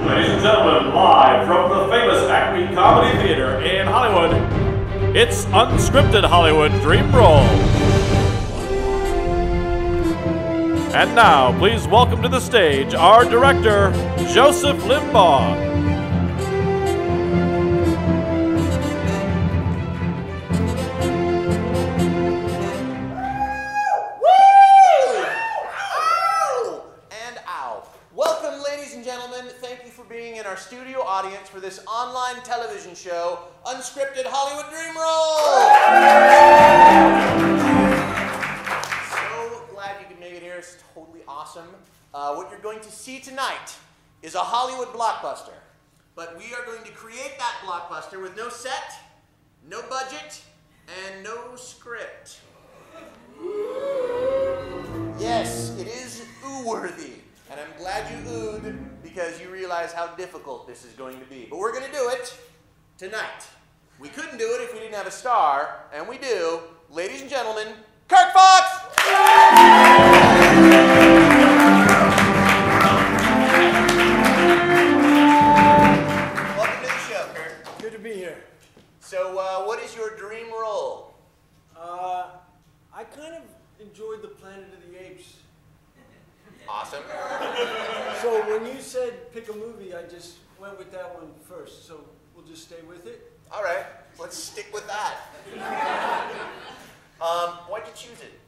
Ladies and gentlemen, live from the famous ACME Comedy Theater in Hollywood, it's Unscripted Hollywood Dream Roll. And now, please welcome to the stage our director, Joseph Limbaugh. Studio audience for this online television show, Unscripted Hollywood Dream Roll! So glad you could make it here. It's totally awesome. What you're going to see tonight is a Hollywood blockbuster. But we are going to create that blockbuster with no set, no budget, and no script. Yes, it is ooh-worthy. And I'm glad you oohed because you realize how difficult this is going to be. But we're going to do it tonight. We couldn't do it if we didn't have a star, and we do. Ladies and gentlemen, Kirk Fox! Welcome to the show, Kirk. Good to be here. So, what is your dream role? I kind of enjoyed the Planet of the Apes. Awesome. So when you said pick a movie, I just went with that one first. So we'll just stay with it. All right, let's stick with that. Why'd you choose it?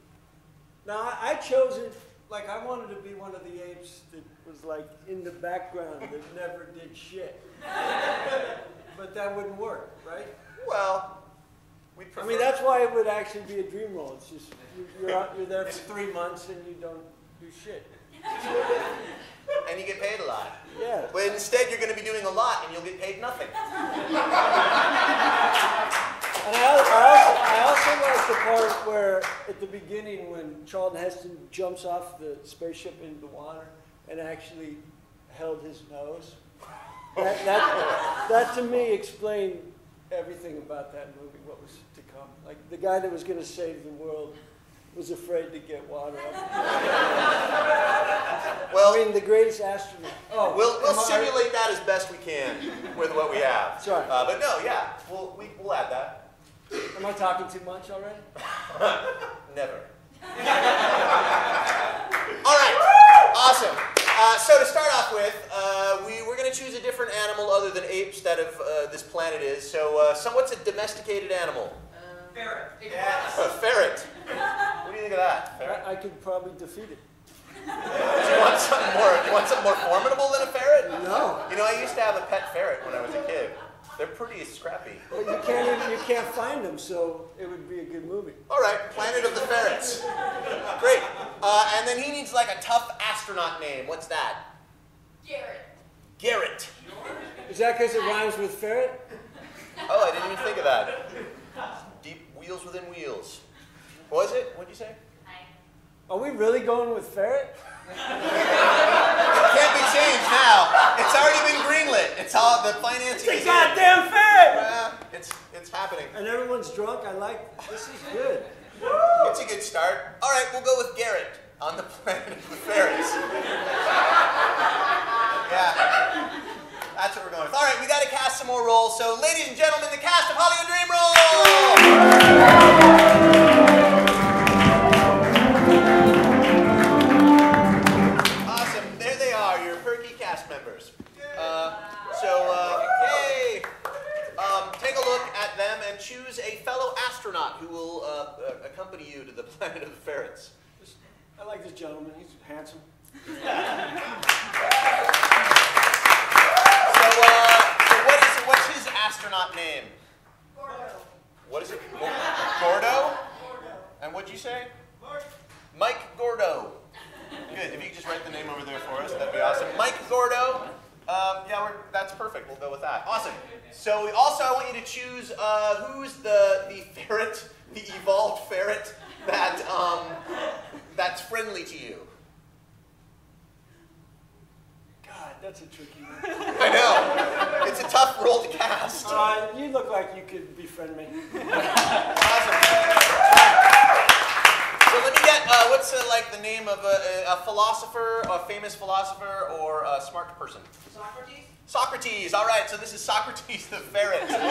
Now I chose it like I wanted to be one of the apes that was like in the background that never did shit. But that wouldn't work, right? Well, we prefer... I mean, that's why it would actually be a dream role. It's just you're there for 3 months and you don't do shit. And you get paid a lot. Yeah. But instead, you're going to be doing a lot, and you'll get paid nothing. And I also like the part where, at the beginning, when Charlton Heston jumps off the spaceship into the water and actually held his nose. That to me explained everything about that movie, what was to come. Like the guy that was going to save the world was afraid to get water up. Well, I mean, the greatest astronaut. Oh, we'll simulate that as best we can with what we have. Sorry. But no, yeah, we'll add that. Am I talking too much already? Never. All right, awesome. So to start off with, we're going to choose a different animal other than apes that this planet is. So what's a domesticated animal? Ferret. Yes. A ferret. What do you think of that? Ferret? I could probably defeat it. Do you want something more formidable than a ferret? No. You know, I used to have a pet ferret when I was a kid. They're pretty scrappy. Well, you can't find them, so it would be a good movie. All right, Planet of the Ferrets. Great. And then he needs like a tough astronaut name. What's that? Garrett. Garrett. Is that because it rhymes with ferret? Oh, I didn't even think of that. Deep wheels within wheels. What was it? What'd you say? Are we really going with ferret? It can't be changed now. It's already been greenlit. It's all the financing. It's a goddamn ferret! Yeah, it's happening. And everyone's drunk. This is good. It's a good start. All right, we'll go with Garrett on the Planet of the Ferrets. Yeah, that's what we're going with. All right, we got to cast some more roles. So, ladies and gentlemen, the cast of Hollywood Dream Roll. Members. Yay! Take a look at them and choose a fellow astronaut who will accompany you to the Planet of the Ferrets. I like this gentleman. He's handsome. So what's his astronaut name? Gordo. What is it? Gordo? And what'd you say? Mike Gordo. Good. If you could just write the name over there for us, that'd be awesome. Mike Gordo. Yeah, that's perfect. We'll go with that. Awesome. So also, I want you to choose who's the ferret, the evolved ferret that's friendly to you. God, that's a tricky one. I know. It's a tough role to cast. You look like you could befriend me. Awesome. So let me get Matt, what's like the name of a philosopher, a famous philosopher, or a smart person? Socrates? Socrates. All right, so this is Socrates the ferret. Perfect.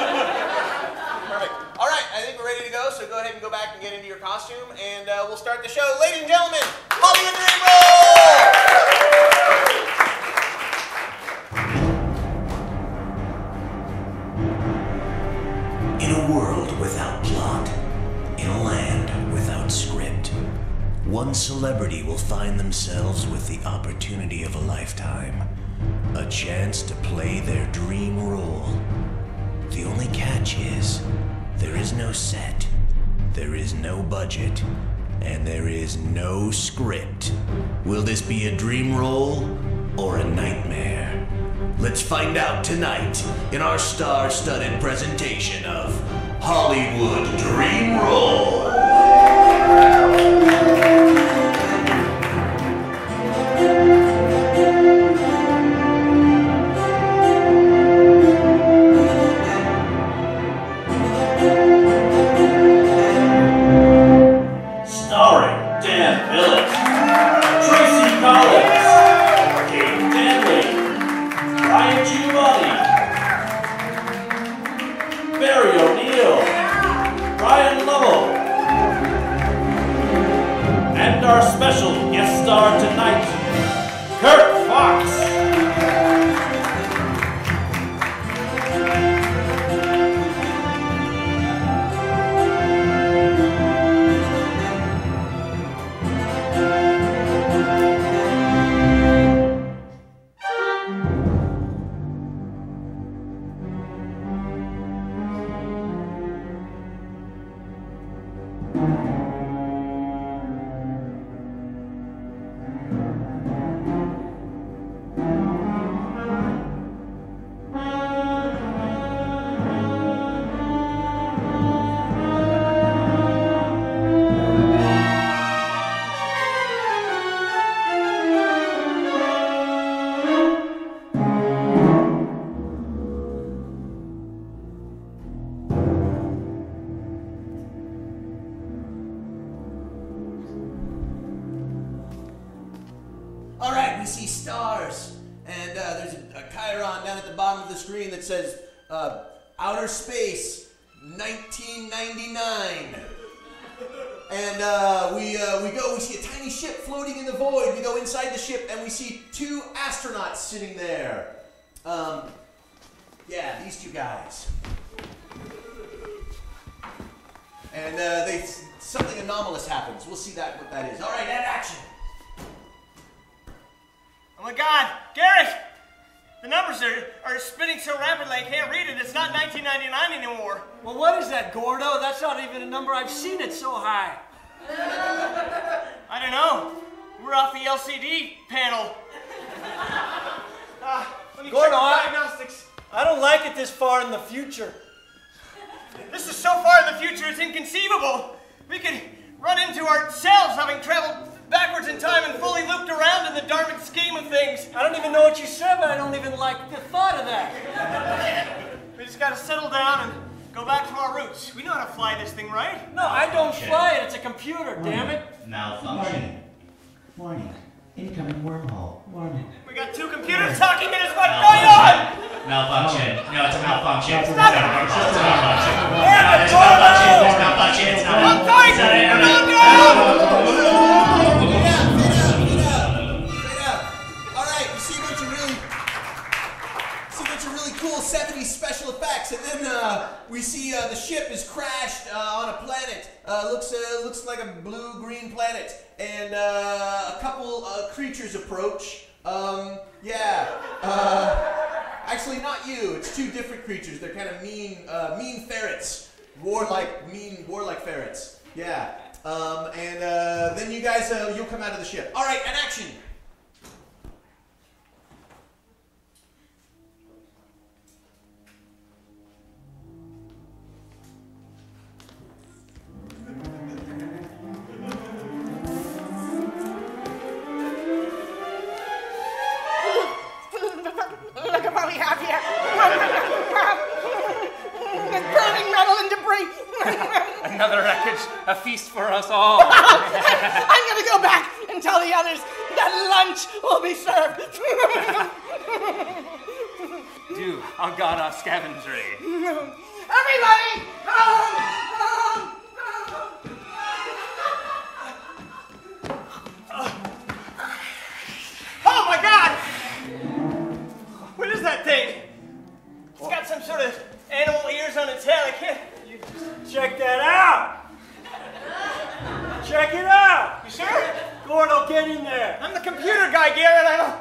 All right, I think we're ready to go, so go ahead and go back and get into your costume, and we'll start the show. Ladies and gentlemen, Hollywood Dream Roll! In a world without plot, in a land without script, one celebrity will find themselves with the opportunity of a lifetime. A chance to play their dream role. The only catch is, there is no set, there is no budget, and there is no script. Will this be a dream role or a nightmare? Let's find out tonight in our star-studded presentation of Hollywood Dream Roll. Starring Billet, Tracey, Kane, Danley, Bryan, Giovanni, Bryan, Lovell, and our special guest star tonight, Kirk. All right, we see stars, and there's a chyron down at the bottom of the screen that says outer space 1999. And we see a tiny ship floating in the void. We go inside the ship and we see two astronauts sitting there. Yeah, these two guys. And something anomalous happens. We'll see what that is. All right, and action. Oh my God, Garrett! The numbers are spinning so rapidly I can't read it. It's not 1999 anymore. Well, what is that, Gordo? That's not even a number I've seen it so high. I don't know. We're off the LCD panel. Let me Gordo, check the diagnostics. I don't like it this far in the future. This is so far in the future, it's inconceivable. We could run into ourselves having traveled backwards in time and fully looped around in the dharmic scheme of things. I don't even know what you said, but I don't even like the thought of that. We just gotta settle down and go back to our roots. We know how to fly this thing, right? No, I don't fly it. It's a computer, damn it. Malfunction. Warning. Incoming wormhole. Warning. We got two computers talking and it's what's going on! Malfunction. No, it's a malfunction. Stop it! It's a malfunction. Damn it, It's a malfunction. It's a malfunction. It's not. I'm sorry! All right, we see a bunch of really cool 70s special effects, and then we see the ship is crashed on a planet. Looks like a blue-green planet, and a couple creatures approach. Actually, not you. It's two different creatures. They're kind of mean ferrets, warlike ferrets. Yeah. And then you guys, you'll come out of the ship. All right, and action. Look at what we have here. There's burning metal and debris. Another wreckage. a feast for us all. I'm going to go back and tell the others that lunch will be served. Do on God our scavengery. Everybody, home! Oh my God! What is that thing? It's got some sort of animal ears on its head. I can't. Check that out! Check it out! You sure? Gordo, get in there! I'm the computer guy, Garrett. I don't.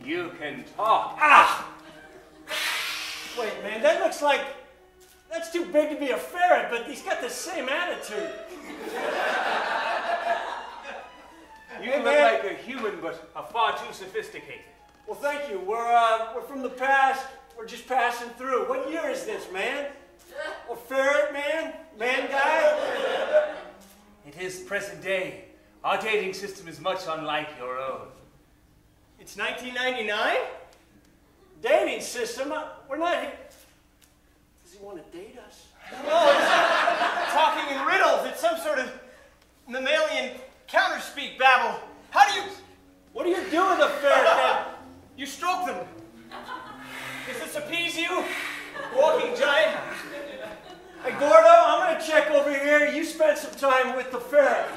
You can talk. Ah! Wait, man, that looks like... That's too big to be a ferret, but he's got the same attitude. You look like a human, but are far too sophisticated. Well, thank you. We're from the past. We're just passing through. What year is this, man? A ferret man? Man guy? It is present day. Our dating system is much unlike your own. It's 1999? Dating system? We're not here. Does he want to date us? No, it's talking in riddles. It's some sort of mammalian counterspeak babble. How do you... What do you do with a ferret then? You stroke them. Does this appease you? Walking giant? Hey, Gordo, I'm going to check over here. You spend some time with the ferret.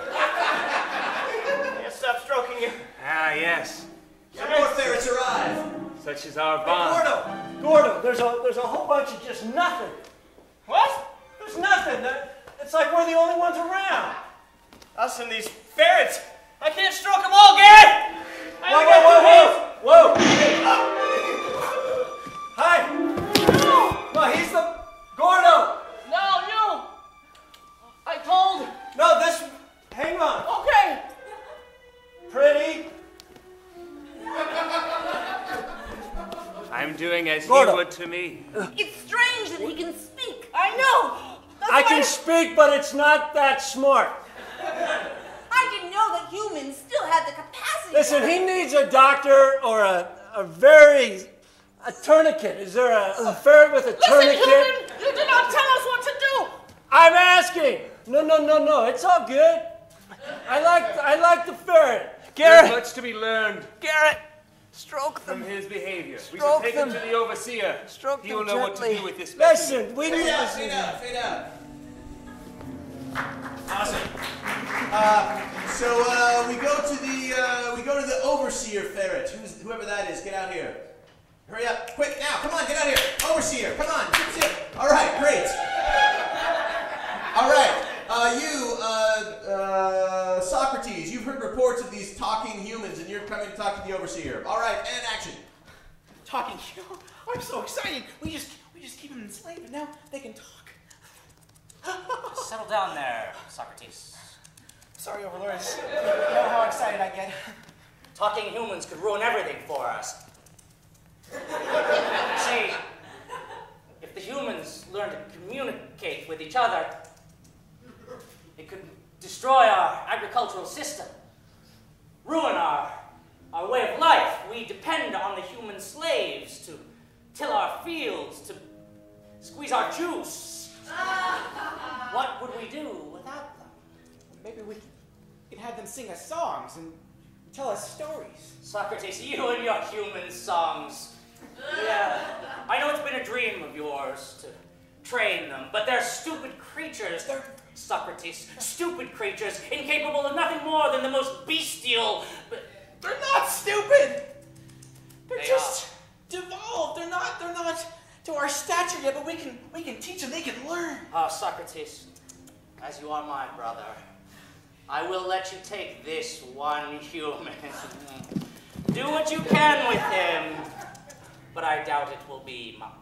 Yes, stop stroking you. Ah, yes. Some more ferrets arrive. Such is our Hey, bond. Gordo, there's a whole bunch of just nothing. What? There's nothing. It's like we're the only ones around. Us and these ferrets. I can't stroke them all, Garrett! Whoa! Hi! No, he's the... Gordo! No, you! I told... No, this... Hang on. Okay. Pretty. I'm doing as Gordo. you would to me. It's strange that he can speak. I know. That's I why can speak, but it's not that smart. I didn't know that humans still had the capacity. Listen, he needs a doctor or a tourniquet. Is there a ferret with a tourniquet? Human, you did not tell us what to do. I'm asking. No. It's all good. I like the ferret. There's much to be learned Garrett, stroke from them. his behavior. We Stroke shall take him them. to the overseer. Stroke He will them know what to gently. do with this specimen. Listen, we need to... Fade out. Awesome. So we go to the overseer ferret. Whoever that is, get out here. Hurry up, quick now! Come on, get out here. Overseer, come on. Sit. All right, great. All right, Socrates. You've heard reports of these talking humans, and you're coming to talk to the overseer. All right, and action. Talking, I'm so excited. We just keep them enslaved, and now they can talk. Settle down there, Socrates. Sorry, overlords. You know how excited I get. Talking humans could ruin everything for us. See, if the humans learn to communicate with each other, it could destroy our agricultural system, ruin our way of life. We depend on the human slaves to till our fields, to squeeze our juice. What would we do without them? Maybe we can have them sing us songs and tell us stories. Socrates, you and your human songs. Yeah, I know it's been a dream of yours to train them, but they're stupid creatures. They're, Socrates, stupid creatures, incapable of nothing more than the most bestial. But They're not stupid. They're They just devolved. They're not to our stature yet, but we can teach them. They can learn. Socrates, as you are my brother, I will let you take this one human. Do what you can with him, but I doubt it will be much.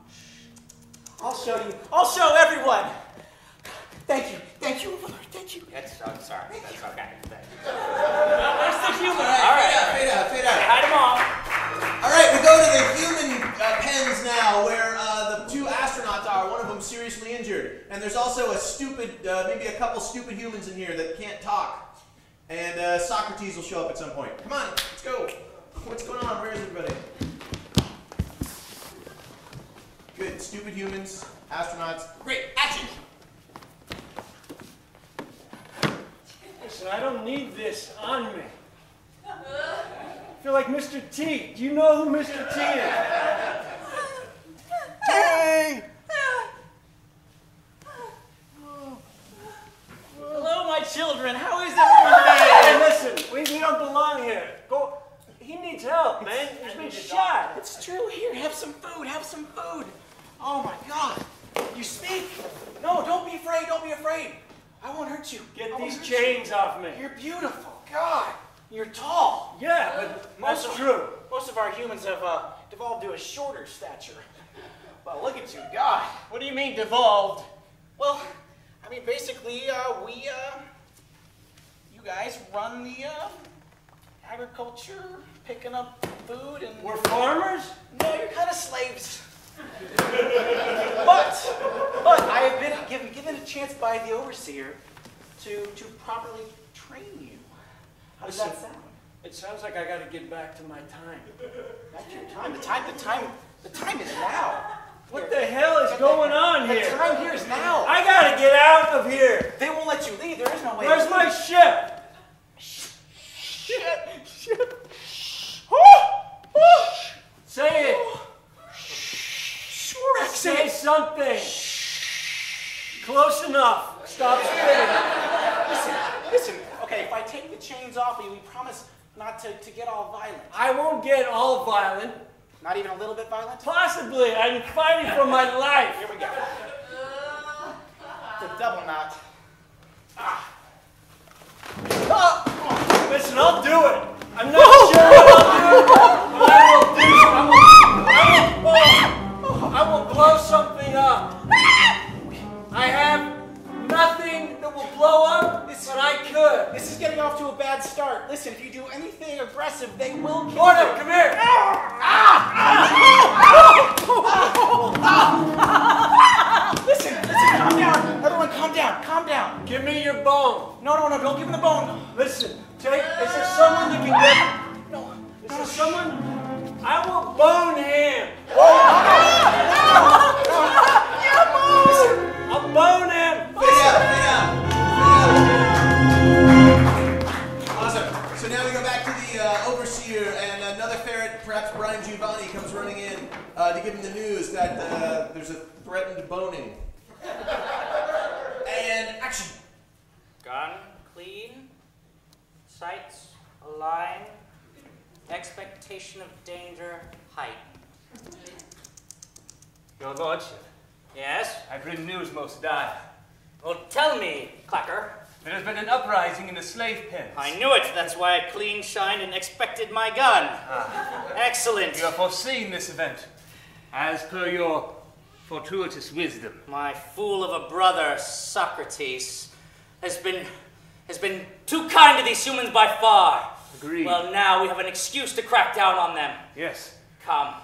I'll show you. I'll show everyone. Thank you, Overlord. Thank you. I'm sorry. That's okay. Where's the human? All right. Fade out. Hide them all. All right, we go to the human pens now, where the two astronauts are. One of them seriously injured, and there's also a stupid, maybe a couple stupid humans in here that can't talk. And Socrates will show up at some point. Come on, let's go. What's going on? Where is everybody? Good. Stupid humans, astronauts. Great. Action. Listen, I don't need this on me. I feel like Mr. T. Do you know who Mr. T is? Hey! Hello, my children. How is everyone Hey, listen, we don't belong here. Go. He needs help, man. He's been shot. It's true. Here, have some food. Have some food. Oh my God. You speak? No, don't be afraid. Don't be afraid. I won't hurt you. Get these chains off me. You're beautiful. God, you're tall. Yeah, but that's true. Most of our humans have devolved to a shorter stature. Well, look at you, God. What do you mean devolved? Well, I mean, basically, you guys run the agriculture, picking up food, and We're farmers? no, you're kind of slaves. but I have been given a chance by the overseer to properly train you. How does that sound? It sounds like I got to get back to my time. Back to your time. The time is now. What the hell is going on here? The time here is now. I got to get out of here. They won't let you leave. There is no way. Where's my ship? Shit. Say it. Sure, Say something. Close enough. Stop spitting. Listen. Okay, if I take the chains off you, we promise not to get all violent. I won't get all violent. Not even a little bit violent? Possibly. I'm fighting for my life. Here we go. The double knot. Listen, I'll do it. I'm not sure what I'll do, but I will blow something up. I have nothing that will blow up, but I could. This is getting off to a bad start. Listen, if you do anything aggressive, they will kill Gordon, you. come here. Listen, calm down. Everyone, calm down. Give me your bone. No, don't give him the bone. Listen, is there someone that can get... No. Is there someone? I will bone him. I'll bone him. Awesome. So now we go back to the overseer, and another ferret, perhaps Bryan Giovanni, comes running in to give him the news that there's a threatened boning. And action. Gun clean, sights aligned, expectation of danger heightened. Your Lordship, Yes? I bring news most dire. Well, tell me, Clacker. There has been an uprising in the slave pens. I knew it. That's why I clean shined and expected my gun. Excellent. You have foreseen this event, as per your fortuitous wisdom. My fool of a brother, Socrates, has been too kind to these humans by far. Agreed. Well, now we have an excuse to crack down on them. Yes. Come,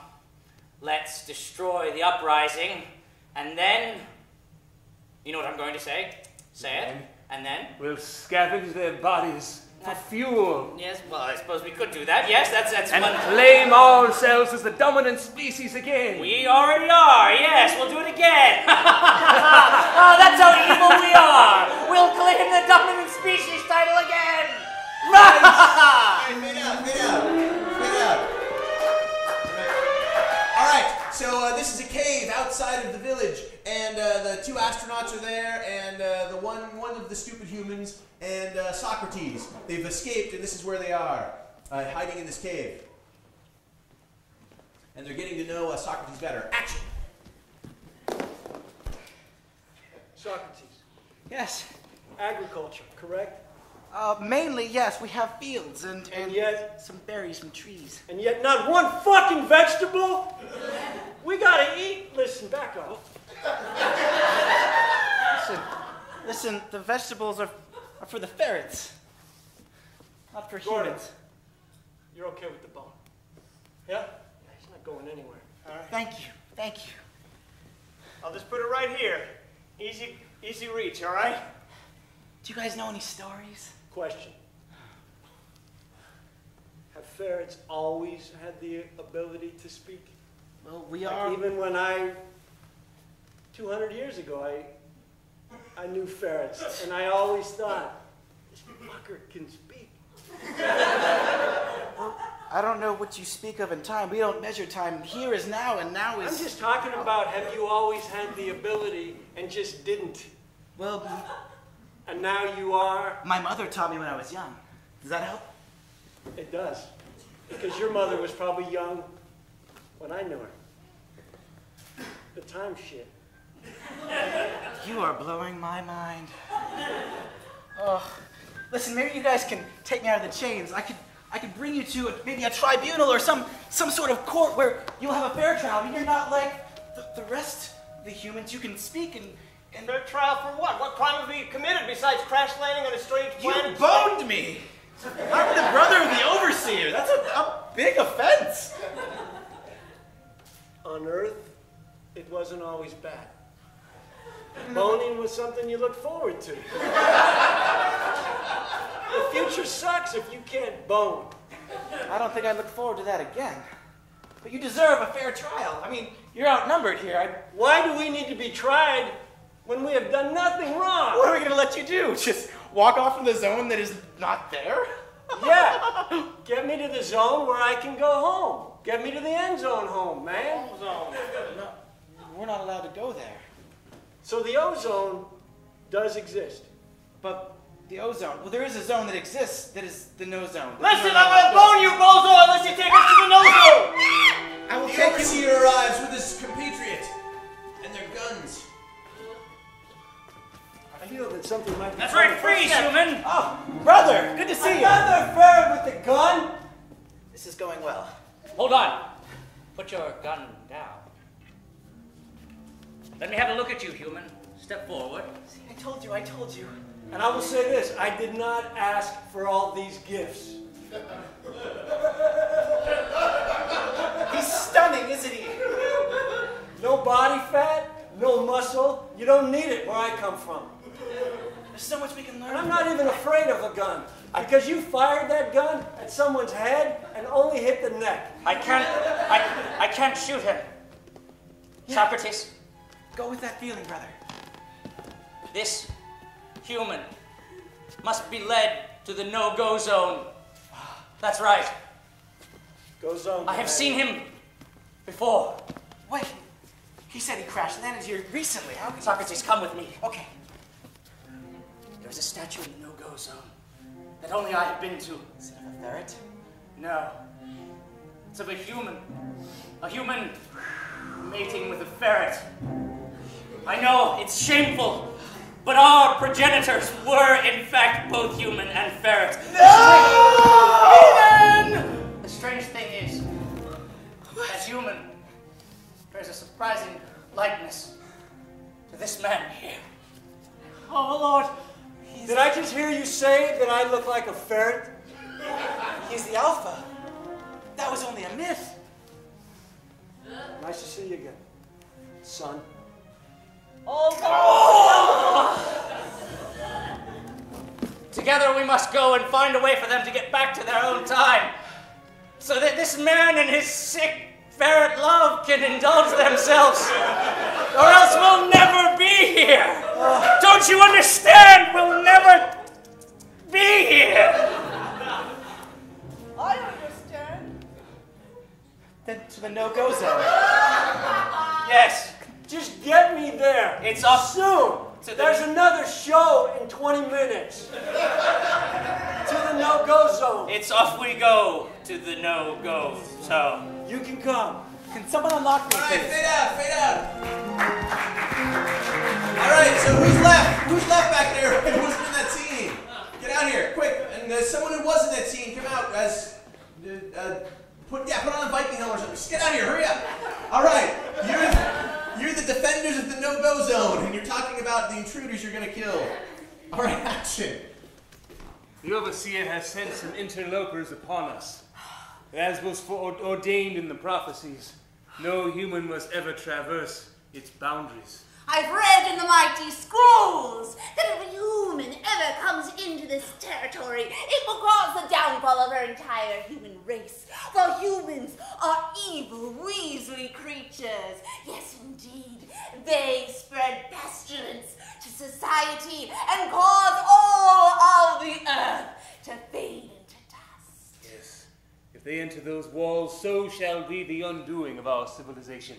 let's destroy the uprising, and then... You know what I'm going to say? Say it, and then? We'll scavenge their bodies for fuel. Yes, well, I suppose we could do that. Yes, that's And one... claim ourselves as the dominant species again. We already are, yes, we'll do it again. Oh, that's how evil we are. We'll claim the dominant species title again. Fade out. All right, so this is a cave outside of the village, and the two astronauts are there, and the one of the stupid humans, and Socrates. They've escaped, and this is where they are, hiding in this cave. And they're getting to know Socrates better. Action! Socrates. Yes. Agriculture, correct? Mainly, yes. We have fields and yet... some berries from trees. And yet not one fucking vegetable? We gotta eat. Listen, back off. Listen, the vegetables are for the ferrets, not for Gordon, humans. you're okay with the bone? Yeah? He's not going anywhere. All right. Thank you. I'll just put it right here. Easy reach, all right? Do you guys know any stories? Question. Have ferrets always had the ability to speak? Well, we Like are. even when 200 years ago, I knew ferrets, and I always thought, this fucking fucker can speak. I don't know what you speak of in time. We don't measure time. Here is now, and now is... I'm just talking about, have you always had the ability and just didn't? Well, And now you are? my mother taught me when I was young. Does that help? It does. Because your mother was probably young when I knew her. The time shit. You are blowing my mind. Oh, listen, maybe you guys can take me out of the chains. I could bring you to maybe a tribunal or some sort of court where you'll have a fair trial. I mean, you're not like the rest of the humans. You can speak and Fair trial for what? What crime have you committed besides crash landing on a strange planet? You boned me! I'm the brother of the overseer. That's a big offense. On Earth, it wasn't always bad. Boning was something you looked forward to. The future sucks if you can't bone. I don't think I look forward to that again. But you deserve a fair trial. I mean, you're outnumbered here. Why do we need to be tried when we have done nothing wrong? What are we going to let you do? Just walk off in the zone that is not there? Yeah. Get me to the zone where I can go home. Get me to the end zone home, man. No, we're not allowed to go there. So the ozone does exist. But the ozone, well, there is a zone that exists that is the no zone. Listen, I'm gonna bone you, bozo, unless you take us to the no zone! I will The take overseer arrives with his compatriot and their guns. I feel that something might be... That's right, freeze, human! Oh, brother, good to see you. Another ferret with the gun? This is going well. Hold on. Put your gun down. Let me have a look at you, human. Step forward. See, I told you. And I will say this, I did not ask for all these gifts. He's stunning, isn't he? No body fat, no muscle. You don't need it where I come from. There's so much we can learn. And I'm not even afraid of a gun. Because you fired that gun at someone's head and only hit the neck. I can't shoot him. Yeah. Socrates, Go with that feeling, brother. this human must be led to the no-go zone. That's right. Go zone. I have seen him before. Wait. He said he crash landed here recently. How could Socrates, come with me. Okay. There's a statue in the no-go zone that only I have been to. Is it of a ferret? No. It's of a human. A human mating with a ferret. I know, it's shameful, but our progenitors were, in fact, both human and ferret. No! The strange thing is, as human, there's a surprising likeness to this man here. Oh, Lord. Did I just hear you say that I look like a ferret? He's the alpha. That was only a myth. Nice to see you again, son. Together we must go and find a way for them to get back to their own time, so that this man and his sick ferret love can indulge themselves, or else we'll never be here. Don't you understand? We'll never be here. I understand. Then to the no-go zone. Yes, Just get me there. it's off. Soon. To the- There's another show in 20 minutes. To the no-go zone. It's off we go to the no-go zone. You can come. Can someone unlock me, All right, please? fade out. All right, so who's left? Who's left back there? Who wasn't in that scene? Get out here, quick. And someone who was in that scene, come out, guys. Put on a Viking helmet or something. Just get out here, hurry up. All right, you're the defenders of the no-go zone, and you're talking about the intruders you're gonna kill. All right, action. The overseer has sent some interlopers upon us. As was ordained in the prophecies, no human must ever traverse its boundaries. I've read in the mighty scrolls that if a human ever comes into this territory, it will cause the downfall of our entire human race. For humans are evil, weaselly creatures. Yes, indeed, they spread pestilence to society and cause all of the earth to fade into dust. Yes. If they enter those walls, so shall be the undoing of our civilization.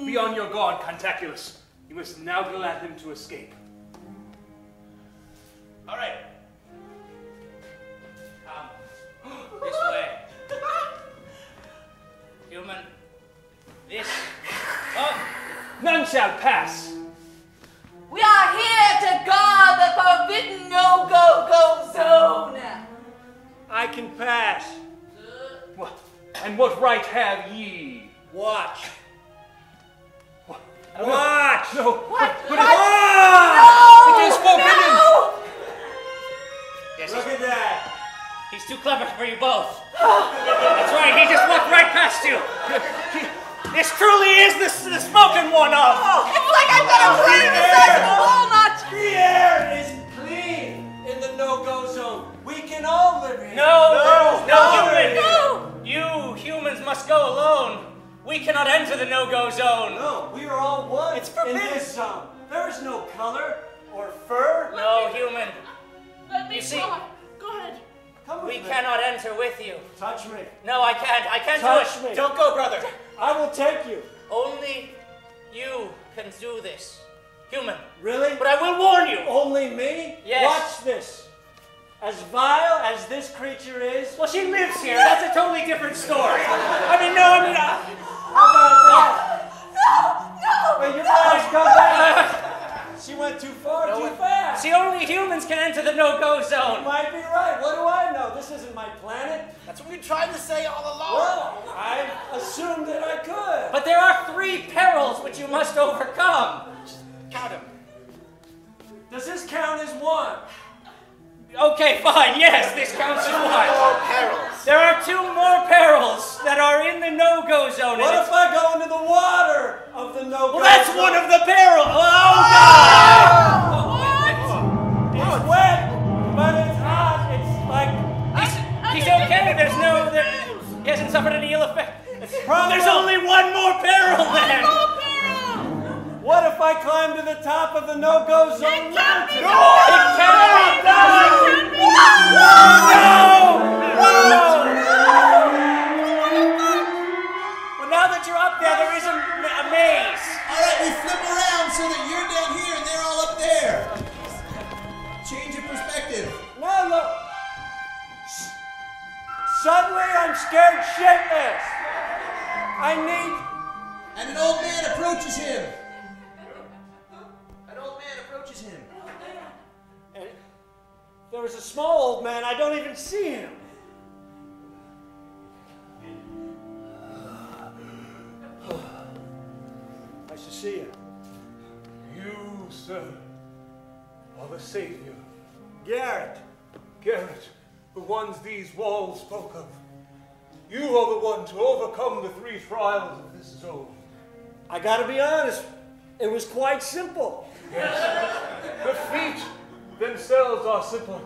Be on your guard, Cantaculus. You must now allow him to escape. All right. Come. This way. Human. This. Come. None shall pass. We are here to guard the forbidden no-go-go zone. I can pass. What? And what right have ye? Watch. No. Watch! No. What? But No! it is forbidden! No! Yes, Look at that. he's too clever for you both. That's right, he just walked right past you. This truly is the spoken one of. It's like I've got a brain the size of a walnut. The air is clean in the no-go zone. We can all live here. No, human. human. You humans must go alone. We cannot enter the no-go zone. No, we are all one It's forbidden. in this zone. There is no color or fur. No, human. Let me You see- Go ahead. Come with We me. cannot enter with you. Touch me. No, I can't. I can't Touch do it. me. Don't go, brother. I will take you. Only you can do this. Human. Really? But I will warn you. Only me? Yes. Watch this. As vile as this creature is, Well, she lives here. That's a totally different story. I mean, no. how about that? No! Wait, your eyes come back. She went too far, too fast. See, only humans can enter the no-go You zone. might be right. What do I know? This isn't my planet. That's what we tried to say all along. Well, I assumed that I could. But there are 3 perils which you must overcome. Count him. Does this count as one? Okay, fine. Yes, this counts as one. Perils. There are 2 more perils that are in the no-go zone. What and if I go into the water of the no-go Well, that's zone? one of the perils. Oh, God! It's wet, but it's hot. It's like... He's okay. He hasn't suffered any ill effect. There's only one more peril then. What if I climb to the top of the no-go zone mountain? It cannot be done. Well, now that you're up there is a maze. All right, we flip around so that you're down here and they're all up there. Change your perspective. Now look. Suddenly I'm scared shitless. I need... And an old man approaches him. An old man approaches him. And there was a small old man. I don't even see him. Nice to see you. You, sir, are the savior. Garrett. Garrett, the ones these walls spoke of. You are the one to overcome the 3 trials of this zone. I gotta be honest. It was quite simple. The feat themselves are simple,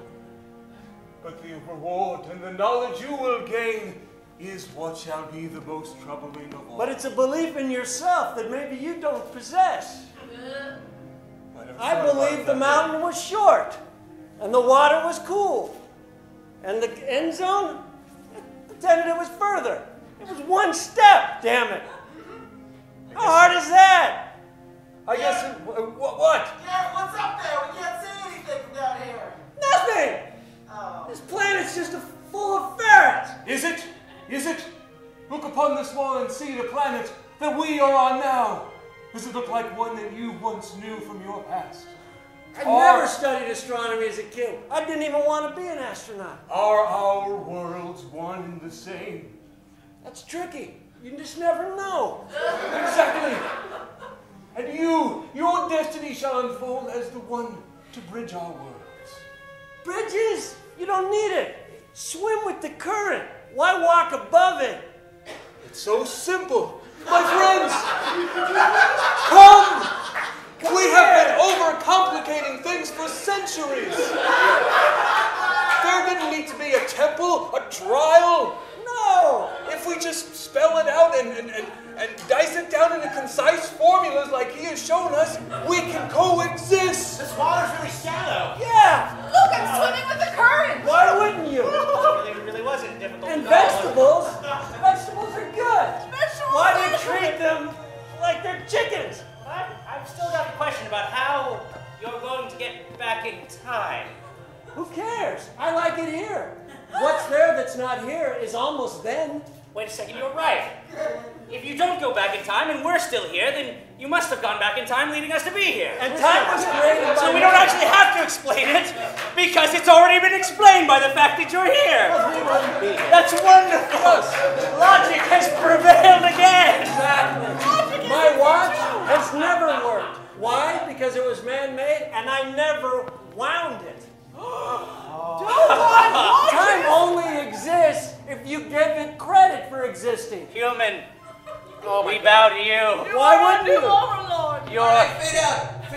but the reward and the knowledge you will gain is what shall be the most troubling of all. But it's a belief in yourself that maybe you don't possess. I believe the mountain was short, and the water was cool, and the end zone pretended it was further. It was one step, damn it. How hard is that? I guess what? Yeah, what's up there? We can't see anything from down here. Nothing. Oh. This planet's just full of ferrets. Is it? Is it? Look upon this wall and see the planet that we are on now. Does it look like one that you once knew from your past? I never studied astronomy as a kid. I didn't even want to be an astronaut. Are our worlds one and the same? That's tricky. You just never know. Exactly. And your destiny shall unfold as the one to bridge our worlds. Bridges? You don't need it. Swim with the current. Why walk above it? It's so simple. My friends, come! We have been overcomplicating things for centuries. There didn't need to be a temple, a trial. No! If we just spell it out and dice it down into concise formulas like he has shown us, we can coexist. This water's really shallow. Yeah! Look, I'm swimming with the current. Why wouldn't you? It really wasn't difficult. And vegetables? Vegetables are good. Vegetables Why do are you treat them like they're chickens? I've still got a question about how you're going to get back in time. Who cares? I like it here. What's there that's not here is almost then. Wait a second, you're right. If you don't go back in time and we're still here, then you must have gone back in time leading us to be here. And time was created by So we don't actually have to explain it, because it's already been explained by the fact that you're here. That's wonderful. Logic has prevailed again. Exactly. My watch has never worked. Why? Because it was man-made and I never wound it. Time only exists if you give it credit for existing. Human, we bow to you. Why wouldn't you? You're All right, fade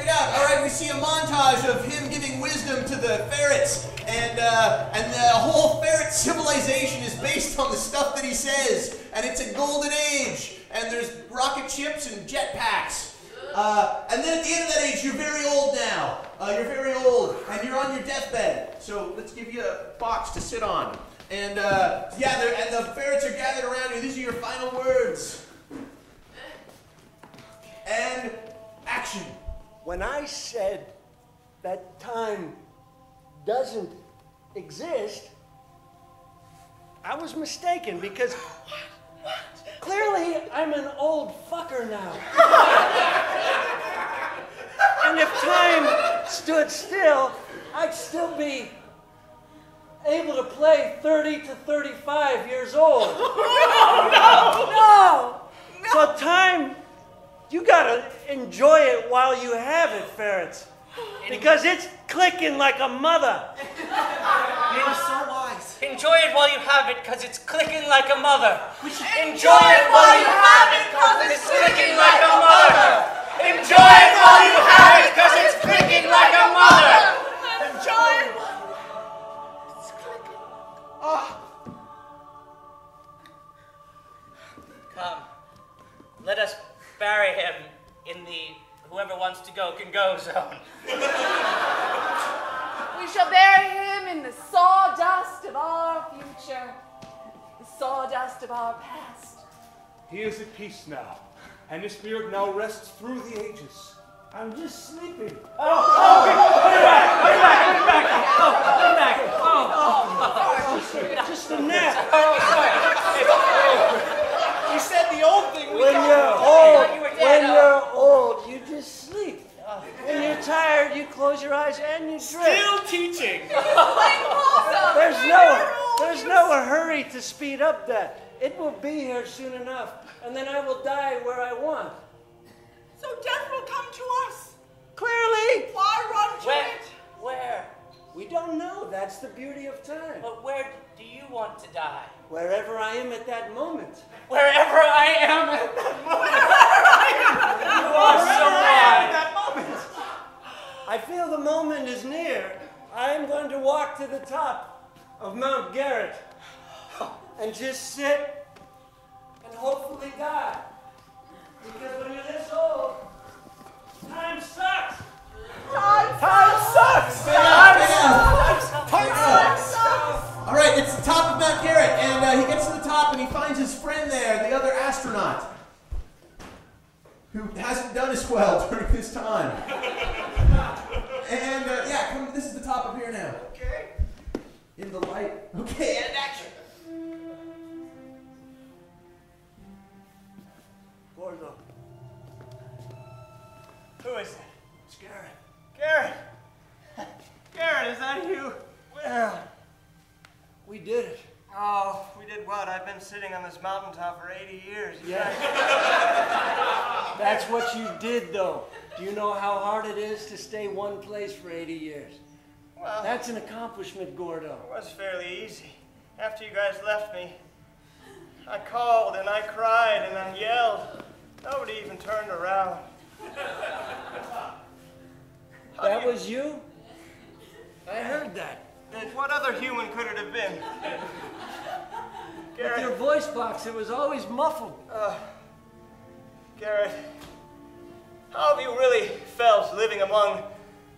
out. All right, we see a montage of him giving wisdom to the ferrets, and the whole ferret civilization is based on the stuff that he says, and it's a golden age, and there's rocket ships and jetpacks. And then at the end of that age, you're very old now. You're very old, and you're on your deathbed. So let's give you a box to sit on. And and the ferrets are gathered around you. These are your final words. And action. When I said that time doesn't exist, I was mistaken because clearly I'm an old fucker now. And if time stood still, I'd still be able to play 30 to 35 years old. No! So time, you gotta enjoy it while you have it, ferrets. Because it's clicking like a mother. You're so wise. Enjoy it while you have it, because it's clicking like a mother. Enjoy it while you have it, because it's clicking like a mother. Enjoy it while you have it, because it's clicking like a mother. Enjoy it. It's clicking. Oh. Come, let us bury him in the whoever wants to go can go zone. We shall bury him in the sawdust of our future, the sawdust of our past. He is at peace now, and his spirit now rests through the ages. I'm just sleeping. Put it back. Just a nap. You said the old thing. When you're old, you just sleep. When you're tired, you close your eyes and you drift. Still teaching. There's no hurry to speed up that. It will be here soon enough, and then I will die where I want. So death will come to us. Clearly. Why run to it? Where? We don't know. That's the beauty of time. But where do you want to die? Wherever I am at that moment. Wherever I am at that moment. You are so wise. That moment. I feel the moment is near. I am going to walk to the top of Mount Garrett and just sit and hopefully die. Because when you're this old, time sucks. Time sucks. All right, it's the top of Mount Garrett, and he gets to the top and he finds his friend there, the other astronaut, who hasn't done as well during this time. And come. This is the top up here now. Okay. In the light. Okay, and action. Gordo. Who is it? It's Garrett. Garrett. Garrett, is that you? Well, we did it. Oh, we did what? I've been sitting on this mountaintop for 80 years. Yeah. That's what you did, though. Do you know how hard it is to stay one place for 80 years? Well, That's an accomplishment, Gordo. it was fairly easy. After you guys left me, I called and I cried and I yelled. Nobody even turned around. That was you? I heard that. What other human could it have been? With Garrett. your voice box, it was always muffled. Garrett, how have you really felt living among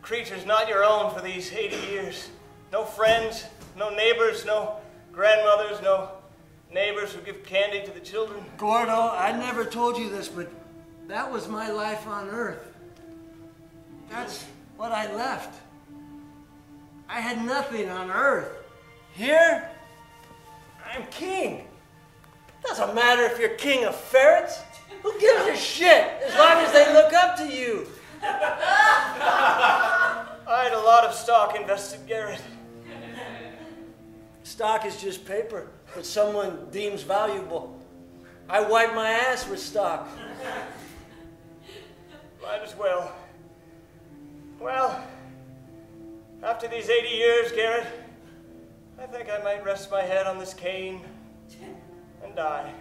creatures not your own for these 80 years? No friends, no neighbors, no grandmothers, no neighbors who give candy to the children? Gordo, I never told you this, but that was my life on Earth. That's what I left. I had nothing on Earth. Here, I'm king. Doesn't matter if you're king of ferrets. Who gives a shit as long as they look up to you? I had a lot of stock invested, Garrett. Stock is just paper that someone deems valuable. I wipe my ass with stock. Might as well. Well, after these 80 years, Garrett, I think I might rest my head on this cane and die.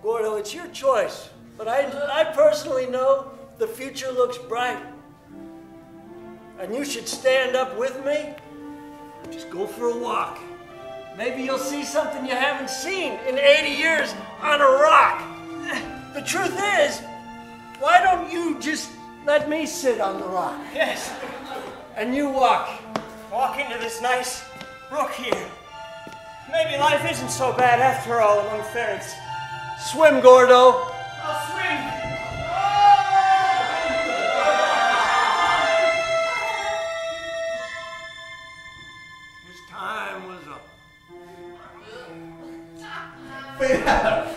Gordo, it's your choice, but I personally know the future looks bright. And you should stand up with me. Just go for a walk. Maybe you'll see something you haven't seen in 80 years on a rock. The truth is, why don't you just let me sit on the rock? Yes. And you walk. Walk into this nice brook here. Maybe life isn't so bad after all among ferrets. Swim, Gordo. I'll swim. His time was up. We have